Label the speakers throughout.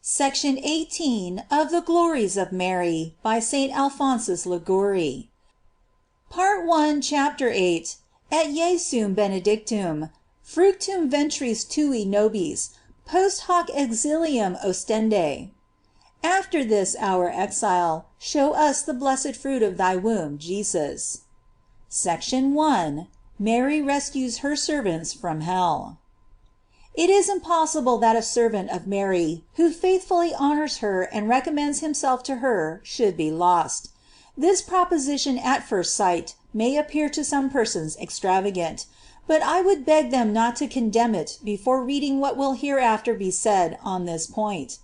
Speaker 1: Section 18 of the Glories of Mary by St. Alphonsus Liguori. Part 1, Chapter 8. Et Jesum benedictum, fructum ventris tui nobis, post hoc exilium ostende. After this our exile, show us the blessed fruit of thy womb, Jesus. Section 1. Mary rescues her servants from hell. It is impossible that a servant of Mary, who faithfully honors her and recommends himself to her, should be lost. This proposition at first sight may appear to some persons extravagant, but I would beg them not to condemn it before reading what will hereafter be said on this point.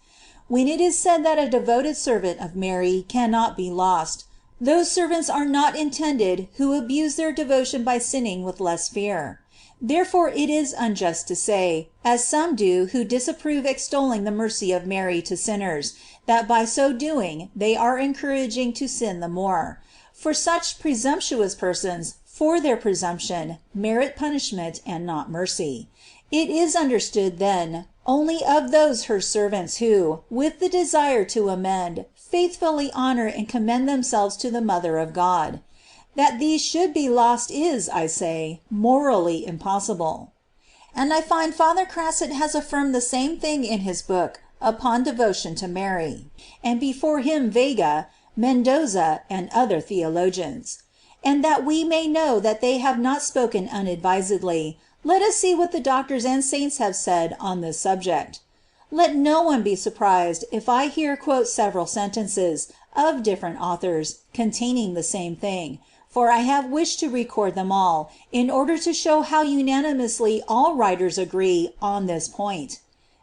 Speaker 1: When it is said that a devoted servant of Mary cannot be lost, those servants are not intended who abuse their devotion by sinning with less fear. Therefore it is unjust to say, as some do who disapprove extolling the mercy of Mary to sinners, that by so doing they are encouraging to sin the more. For such presumptuous persons, for their presumption, merit punishment and not mercy. It is understood, then, only of those her servants who, with the desire to amend, faithfully honor and commend themselves to the Mother of God. That these should be lost is, I say, morally impossible. And I find Father Crasset has affirmed the same thing in his book upon devotion to Mary, and before him Vega, Mendoza, and other theologians. And that we may know that they have not spoken unadvisedly, let us see what the doctors and saints have said on this subject. Let no one be surprised if I here quote several sentences of different authors containing the same thing, for I have wished to record them all, in order to show how unanimously all writers agree on this point.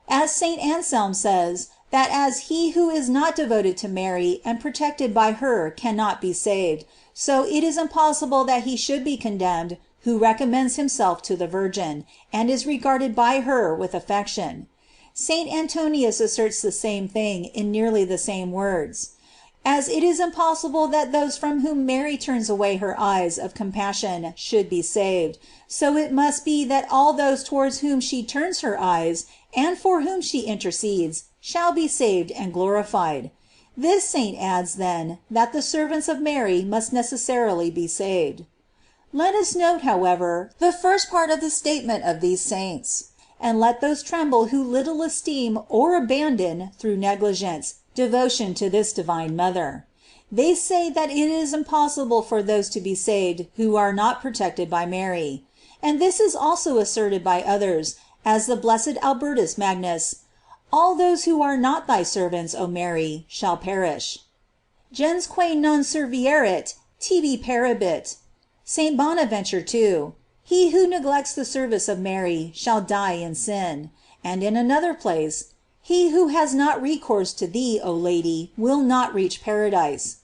Speaker 1: As St. Anselm says, that as he who is not devoted to Mary and protected by her cannot be saved, so it is impossible that he should be condemned who recommends himself to the Virgin, and is regarded by her with affection. St. Antonius asserts the same thing in nearly the same words. As it is impossible that those from whom Mary turns away her eyes of compassion should be saved, so it must be that all those towards whom she turns her eyes, and for whom she intercedes, shall be saved and glorified. This saint adds, then, that the servants of Mary must necessarily be saved. Let us note, however, the first part of the statement of these saints, and let those tremble who little esteem or abandon, through negligence, devotion to this divine Mother. They say that it is impossible for those to be saved who are not protected by Mary. And this is also asserted by others, as the blessed Albertus Magnus: all those who are not thy servants, O Mary, shall perish. Gens quae non servierit tibi peribit. St. Bonaventure too: he who neglects the service of Mary shall die in sin. And in another place: he who has not recourse to thee, O Lady, will not reach paradise.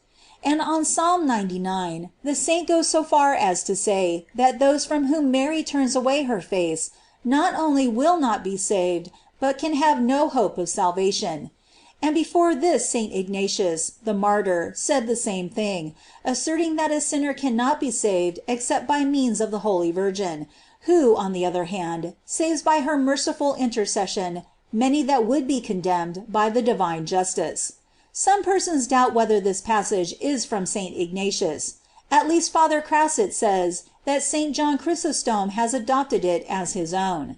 Speaker 1: And on Psalm 99, the saint goes so far as to say that those from whom Mary turns away her face, not only will not be saved, but can have no hope of salvation. And before this St. Ignatius, the martyr, said the same thing, asserting that a sinner cannot be saved except by means of the Holy Virgin, who, on the other hand, saves by her merciful intercession many that would be condemned by the divine justice. Some persons doubt whether this passage is from St. Ignatius. At least Father Crasset says that St. John Chrysostom has adopted it as his own.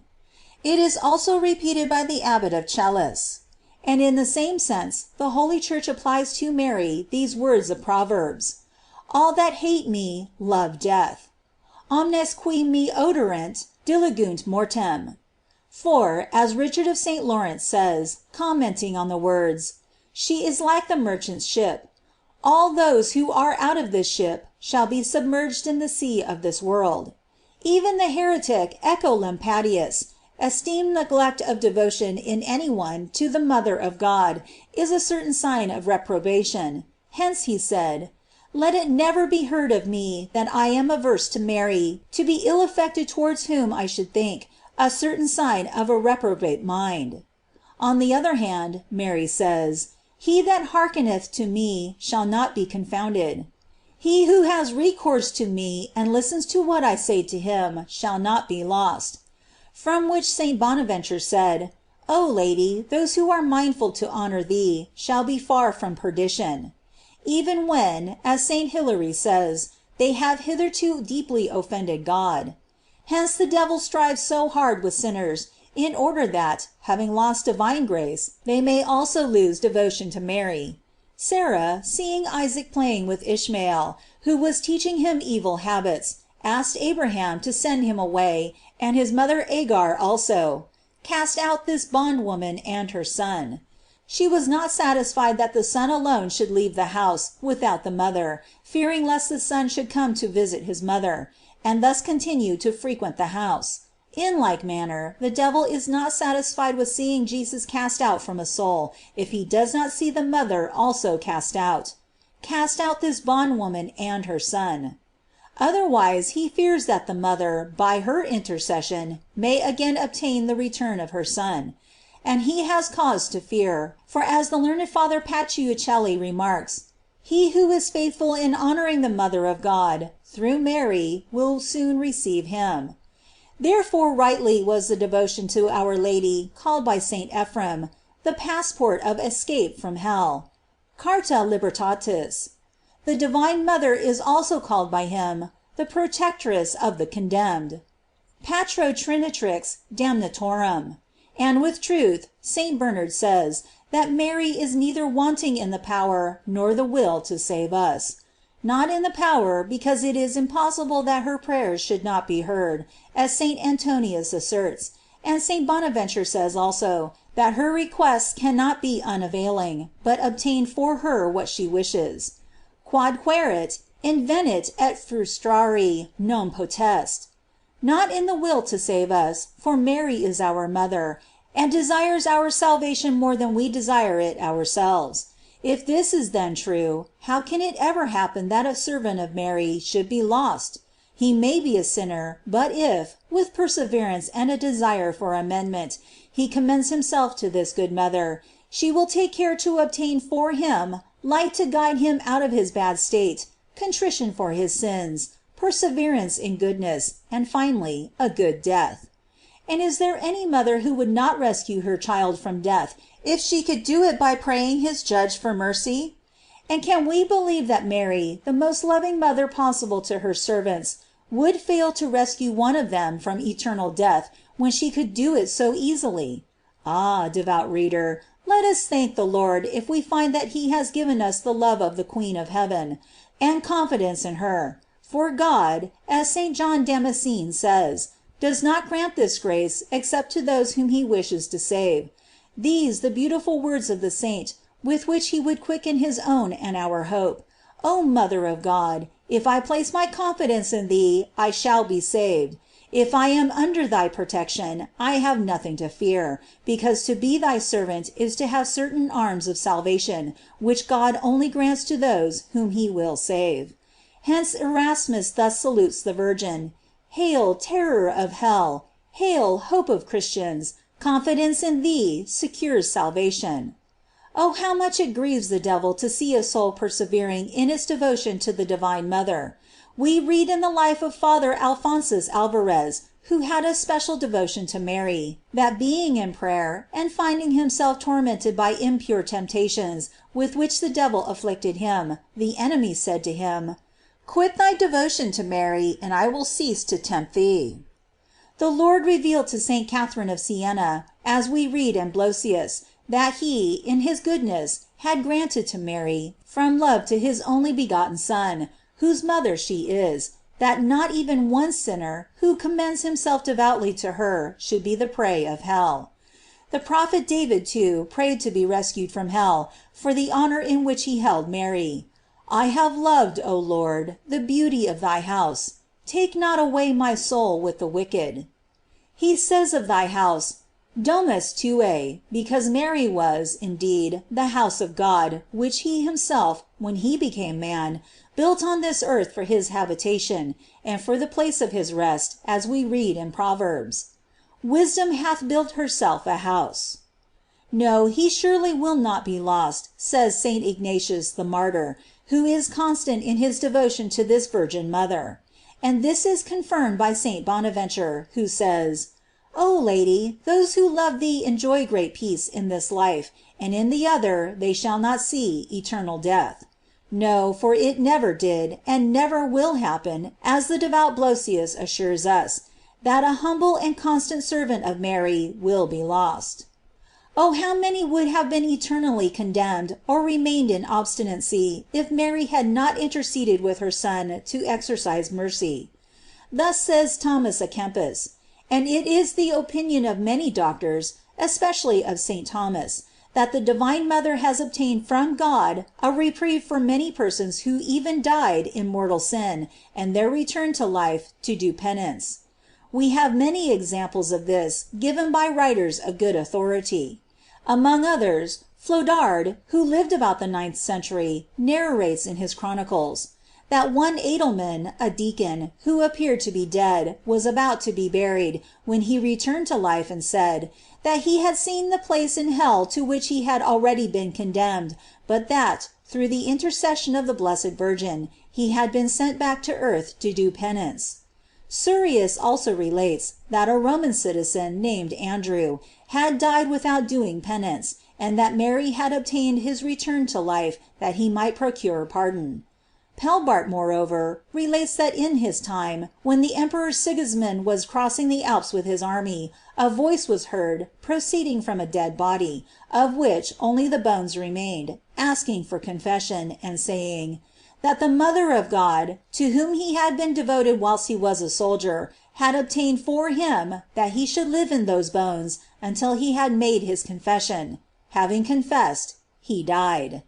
Speaker 1: It is also repeated by the abbot of Chelles. And in the same sense the Holy Church applies to Mary these words of Proverbs: all that hate me love death. Omnes qui me oderint diligunt mortem. For, as Richard of St. Lawrence says, commenting on the words, she is like the merchant's ship. All those who are out of this ship shall be submerged in the sea of this world. Even the heretic Ecolampadius esteemed neglect of devotion in any one to the Mother of God is a certain sign of reprobation. Hence he said, let it never be heard of me that I am averse to Mary, to be ill affected towards whom I should think a certain sign of a reprobate mind. On the other hand, Mary says, he that hearkeneth to me shall not be confounded. He who has recourse to me and listens to what I say to him shall not be lost. From which St. Bonaventure said, O Lady, those who are mindful to honor thee shall be far from perdition. Even when, as St. Hilary says, they have hitherto deeply offended God. Hence the devil strives so hard with sinners, in order that, having lost divine grace, they may also lose devotion to Mary. Sarah, seeing Isaac playing with Ishmael, who was teaching him evil habits, asked Abraham to send him away, and his mother Agar also. Cast out this bondwoman and her son. She was not satisfied that the son alone should leave the house without the mother, fearing lest the son should come to visit his mother, and thus continue to frequent the house. In like manner, the devil is not satisfied with seeing Jesus cast out from a soul, if he does not see the mother also cast out. Cast out this bondwoman and her son. Otherwise he fears that the mother, by her intercession, may again obtain the return of her son. And he has cause to fear, for as the learned Father Paciuchelli remarks, he who is faithful in honoring the Mother of God, through Mary, will soon receive him. Therefore rightly was the devotion to Our Lady called by St. Ephrem the passport of escape from hell, Carta Libertatis. The Divine Mother is also called by him the protectress of the condemned, Patrotrinitrix damnatorum. And with truth, St. Bernard says, that Mary is neither wanting in the power nor the will to save us. Not in the power, because it is impossible that her prayers should not be heard, as St. Antonius asserts, and St. Bonaventure says also, that her requests cannot be unavailing, but obtain for her what she wishes. Quod querit, invenit et frustrari non potest. Not in the will to save us, for Mary is our mother, and desires our salvation more than we desire it ourselves. If this is then true, how can it ever happen that a servant of Mary should be lost? He may be a sinner, but if, with perseverance and a desire for amendment, he commends himself to this good mother, she will take care to obtain for him light to guide him out of his bad state, contrition for his sins, perseverance in goodness, and finally, a good death. And is there any mother who would not rescue her child from death if she could do it by praying his judge for mercy? And can we believe that Mary, the most loving mother possible to her servants, would fail to rescue one of them from eternal death when she could do it so easily? Ah, devout reader, let us thank the Lord if we find that he has given us the love of the Queen of Heaven, and confidence in her. For God, as St. John Damascene says, does not grant this grace except to those whom he wishes to save. These the beautiful words of the saint, with which he would quicken his own and our hope. O Mother of God, if I place my confidence in thee, I shall be saved. If I am under thy protection, I have nothing to fear, because to be thy servant is to have certain arms of salvation, which God only grants to those whom he will save. Hence Erasmus thus salutes the Virgin: Hail, terror of hell! Hail, hope of Christians! Confidence in thee secures salvation. Oh, how much it grieves the devil to see a soul persevering in its devotion to the Divine Mother! We read in the life of Father Alphonsus Alvarez, who had a special devotion to Mary, that being in prayer, and finding himself tormented by impure temptations with which the devil afflicted him, the enemy said to him: "Quit thy devotion to Mary, and I will cease to tempt thee." The Lord revealed to St. Catherine of Siena, as we read in Blosius, that he, in his goodness, had granted to Mary, from love to his only begotten Son, whose mother she is, that not even one sinner, who commends himself devoutly to her, should be the prey of hell. The prophet David, too, prayed to be rescued from hell, for the honor in which he held Mary. I have loved, O Lord, the beauty of thy house. Take not away my soul with the wicked. He says of thy house, Domus tuae, because Mary was, indeed, the house of God, which he himself, when he became man, built on this earth for his habitation, and for the place of his rest, as we read in Proverbs. Wisdom hath built herself a house. No, he surely will not be lost, says St. Ignatius the Martyr, who is constant in his devotion to this Virgin Mother. And this is confirmed by St. Bonaventure, who says, O Lady, those who love thee enjoy great peace in this life, and in the other they shall not see eternal death. No, for it never did, and never will happen, as the devout Blosius assures us, that a humble and constant servant of Mary will be lost. Oh, how many would have been eternally condemned or remained in obstinacy if Mary had not interceded with her Son to exercise mercy. Thus says Thomas à Kempis, and it is the opinion of many doctors, especially of St. Thomas, that the Divine Mother has obtained from God a reprieve for many persons who even died in mortal sin, and there returned to life to do penance. We have many examples of this given by writers of good authority. Among others, Flodard, who lived about the 9th century, narrates in his chronicles that one Adelman, a deacon, who appeared to be dead, was about to be buried, when he returned to life and said, that he had seen the place in hell to which he had already been condemned, but that, through the intercession of the Blessed Virgin, he had been sent back to earth to do penance. Surius also relates that a Roman citizen, named Andrew, had died without doing penance, and that Mary had obtained his return to life that he might procure pardon. Pelbart, moreover, relates that in his time, when the Emperor Sigismund was crossing the Alps with his army, a voice was heard, proceeding from a dead body, of which only the bones remained, asking for confession, and saying, that the Mother of God, to whom he had been devoted whilst he was a soldier, had obtained for him that he should live in those bones until he had made his confession. Having confessed, he died.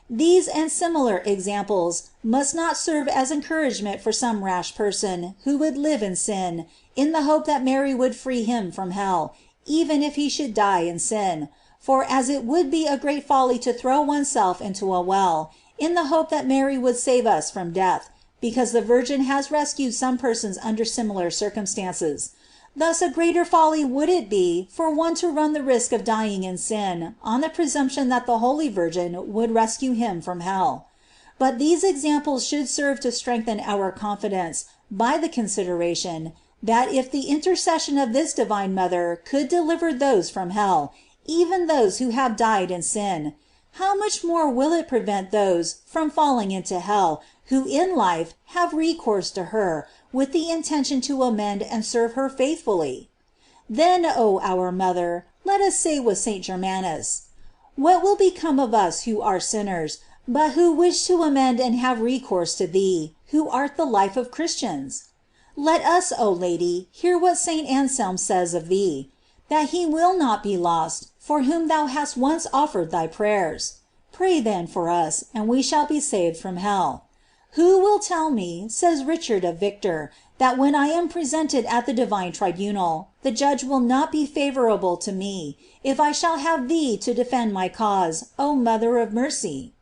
Speaker 1: These and similar examples must not serve as encouragement for some rash person who would live in sin, in the hope that Mary would free him from hell, even if he should die in sin; for as it would be a great folly to throw oneself into a well, in the hope that Mary would save us from death, because the Virgin has rescued some persons under similar circumstances. Thus a greater folly would it be for one to run the risk of dying in sin, on the presumption that the Holy Virgin would rescue him from hell. But these examples should serve to strengthen our confidence by the consideration, that if the intercession of this Divine Mother could deliver those from hell, even those who have died in sin, how much more will it prevent those from falling into hell, who in life have recourse to her, with the intention to amend and serve her faithfully? Then, O our Mother, let us say with St. Germanus, what will become of us who are sinners, but who wish to amend and have recourse to thee, who art the life of Christians? Let us, O Lady, hear what St. Anselm says of thee, that he will not be lost, for whom thou hast once offered thy prayers. Pray then for us, and we shall be saved from hell. Who will tell me, says Richard of Victor, that when I am presented at the divine tribunal, the judge will not be favorable to me, if I shall have thee to defend my cause, O Mother of Mercy?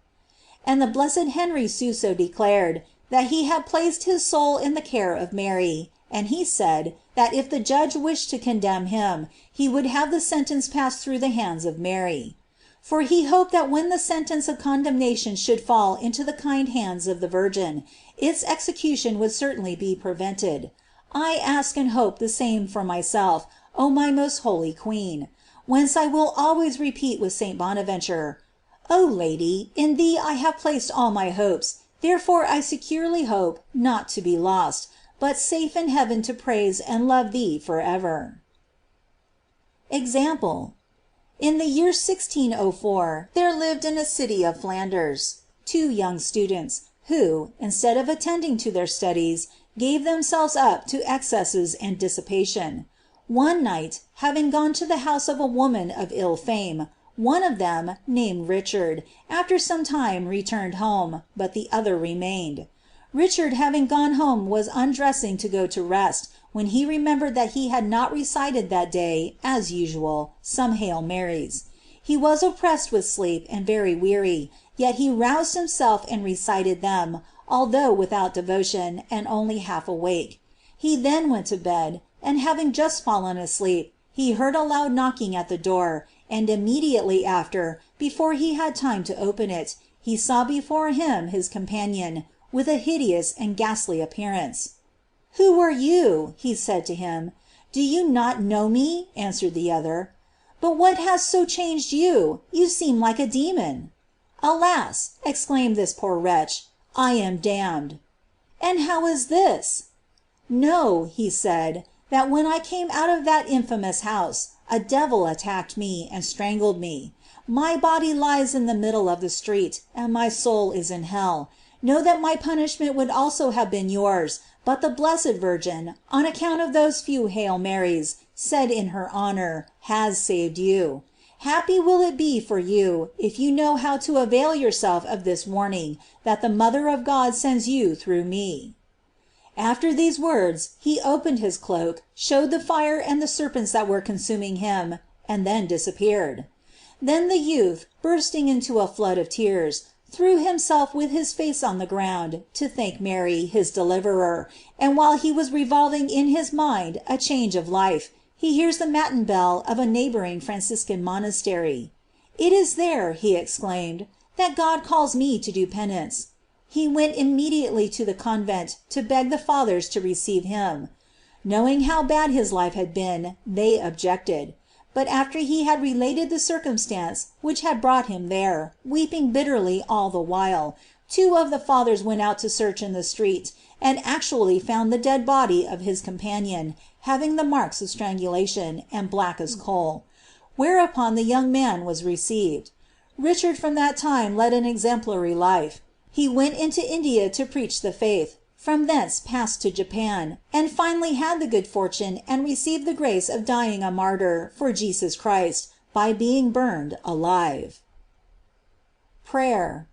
Speaker 1: And the blessed Henry Suso declared that he had placed his soul in the care of Mary, and he said that if the judge wished to condemn him, he would have the sentence pass through the hands of Mary. For he hoped that when the sentence of condemnation should fall into the kind hands of the Virgin, its execution would certainly be prevented. I ask and hope the same for myself, O my most holy Queen. Whence I will always repeat with St. Bonaventure, O Lady, in thee I have placed all my hopes, therefore I securely hope not to be lost, but safe in heaven to praise and love thee forever. Example. In the year 1604, there lived in a city of Flanders 2 young students, who, instead of attending to their studies, gave themselves up to excesses and dissipation. One night, having gone to the house of a woman of ill fame, one of them, named Richard, after some time returned home, but the other remained. Richard, having gone home, was undressing to go to rest, when he remembered that he had not recited that day, as usual, some Hail Marys. He was oppressed with sleep and very weary, yet he roused himself and recited them, although without devotion, and only half awake. He then went to bed, and having just fallen asleep, he heard a loud knocking at the door, and immediately after, before he had time to open it, he saw before him his companion, with a hideous and ghastly appearance. "Who are you?" he said to him. "Do you not know me?" answered the other. "But what has so changed you? You seem like a demon." "Alas!" exclaimed this poor wretch, "I am damned." "And how is this?" "Know," he said, "that when I came out of that infamous house, a devil attacked me, and strangled me. My body lies in the middle of the street, and my soul is in hell. Know that my punishment would also have been yours, but the Blessed Virgin, on account of those few Hail Marys said in her honor, has saved you. Happy will it be for you, if you know how to avail yourself of this warning that the Mother of God sends you through me." After these words he opened his cloak, showed the fire and the serpents that were consuming him, and then disappeared. Then the youth, bursting into a flood of tears, threw himself with his face on the ground to thank Mary, his deliverer, and while he was revolving in his mind a change of life, he hears the matin bell of a neighboring Franciscan monastery. "It is there," he exclaimed, "that God calls me to do penance." He went immediately to the convent to beg the fathers to receive him. Knowing how bad his life had been, they objected. But after he had related the circumstance which had brought him there, weeping bitterly all the while, two of the fathers went out to search in the street, and actually found the dead body of his companion, having the marks of strangulation, and black as coal. Whereupon the young man was received. Richard from that time led an exemplary life. He went into India to preach the faith, from thence passed to Japan, and finally had the good fortune and received the grace of dying a martyr for Jesus Christ, by being burned alive. Prayer.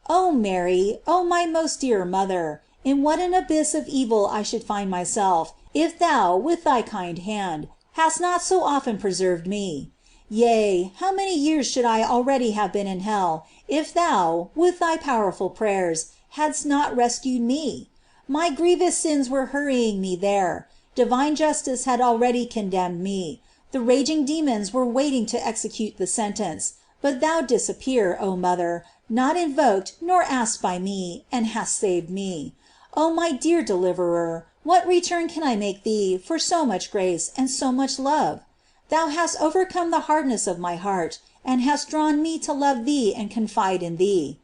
Speaker 1: O Mary, O my most dear mother, in what an abyss of evil I should find myself, if thou, with thy kind hand, hast not so often preserved me. Yea, how many years should I already have been in hell, if thou, with thy powerful prayers, hadst not rescued me? My grievous sins were hurrying me there. Divine justice had already condemned me. The raging demons were waiting to execute the sentence. But thou didst appear, O mother, not invoked nor asked by me, and hast saved me. O my dear deliverer, what return can I make thee for so much grace and so much love? Thou hast overcome the hardness of my heart, and hast drawn me to love thee and confide in thee.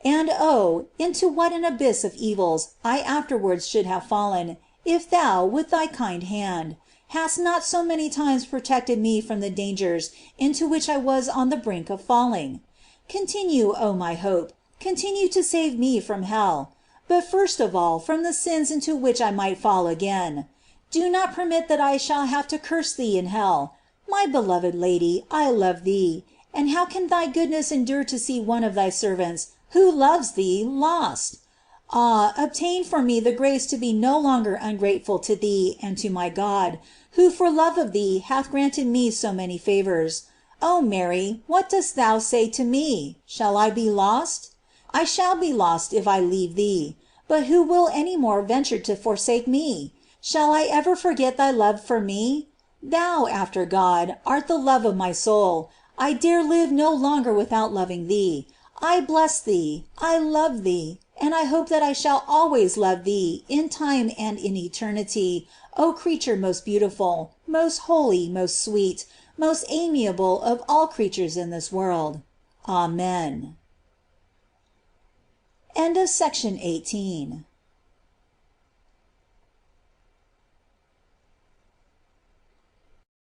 Speaker 1: And oh, into what an abyss of evils I afterwards should have fallen, if thou, with thy kind hand, hast not so many times protected me from the dangers into which I was on the brink of falling! Continue, O my hope, continue to save me from hell, but first of all from the sins into which I might fall again. Do not permit that I shall have to curse thee in hell. My beloved Lady, I love thee, and how can thy goodness endure to see one of thy servants who loves thee lost? Ah, obtain for me the grace to be no longer ungrateful to thee and to my God, who for love of thee hath granted me so many favors. O Mary, what dost thou say to me? Shall I be lost? I shall be lost if I leave thee. But who will any more venture to forsake me? Shall I ever forget thy love for me? Thou, after God, art the love of my soul. I dare live no longer without loving thee. I bless thee, I love thee, and I hope that I shall always love thee in time and in eternity, O creature most beautiful, most holy, most sweet, most amiable of all creatures in this world. Amen. End of section 18.